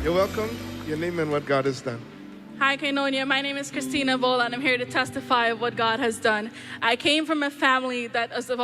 You're welcome. Your name and what God has done. Hi, Koinonia. My name is Christina Vola, and I'm here to testify of what God has done. I came from a family that is of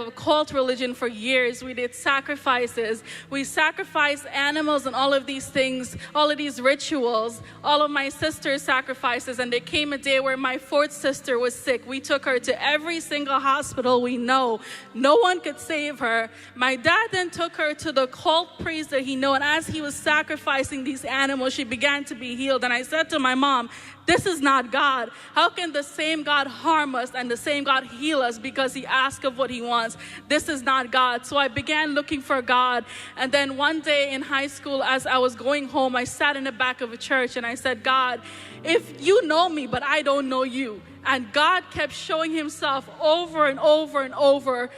a cult religion for years. We did sacrifices. We sacrificed animals and all of these things, all of these rituals, all of my sister's sacrifices. And there came a day where my fourth sister was sick. We took her to every single hospital we know. No one could save her. My dad then took her to the cult priest that he knew. And as he was sacrificing these animals, she began to be healed. And I said to my mom, this is not God. How can the same God harm us and the same God heal us because he asks of what he wants? This is not God. So I began looking for God. And then one day in high school, as I was going home, I sat in the back of a church and I said, God, if you know me, but I don't know you. And God kept showing himself over and over and over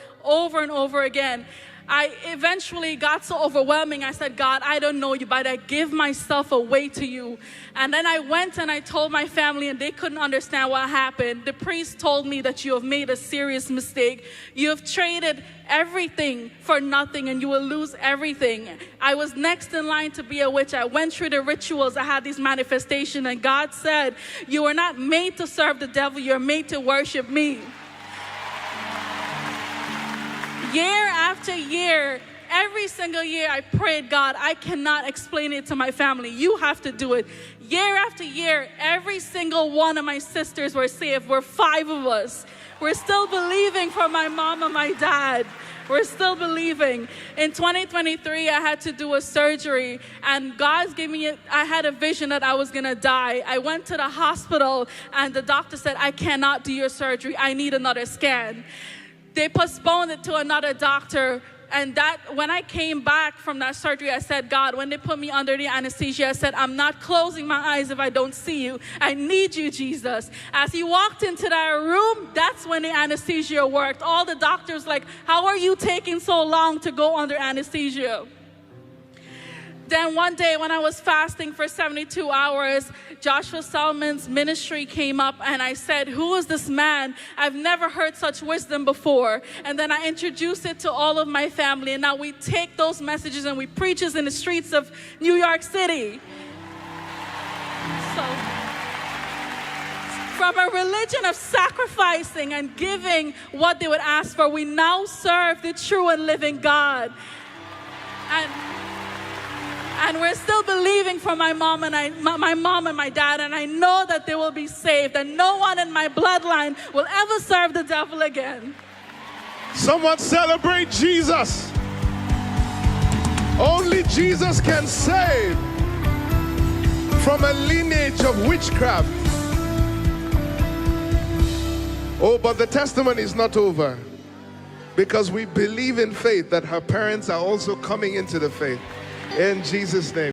and over again. I eventually got so overwhelming. I said, God, I don't know you, but I give myself away to you. And then I went and I told my family, and they couldn't understand what happened. The priest told me that you have made a serious mistake. You have traded everything for nothing, and you will lose everything. I was next in line to be a witch. I went through the rituals. I had these manifestations, and God said, you are not made to serve the devil. You're made to worship me. Year after year, every single year I prayed, God, I cannot explain it to my family. You have to do it. Year after year, every single one of my sisters were saved. We're 5 of us. We're still believing for my mom and my dad. We're still believing. In 2023, I had to do a surgery, and God's gave me I had a vision that I was going to die. I went to the hospital, and the doctor said, I cannot do your surgery. I need another scan. They postponed it to another doctor. And that when I came back from that surgery, I said, God, when they put me under the anesthesia, I said, I'm not closing my eyes if I don't see you. I need you, Jesus. As he walked into that room, that's when the anesthesia worked. All the doctors like, how are you taking so long to go under anesthesia? Then one day when I was fasting for 72 hours, Joshua Solomon's ministry came up, and I said, who is this man? I've never heard such wisdom before. And then I introduced it to all of my family, and now we take those messages and we preach it in the streets of New York City. So, from a religion of sacrificing and giving what they would ask for, we now serve the true and living God. And we're still believing for my mom and my dad, and I know that they will be saved, and no one in my bloodline will ever serve the devil again. Someone celebrate Jesus. Only Jesus can save from a lineage of witchcraft. Oh, but the testimony is not over, because we believe in faith that her parents are also coming into the faith. In Jesus' name.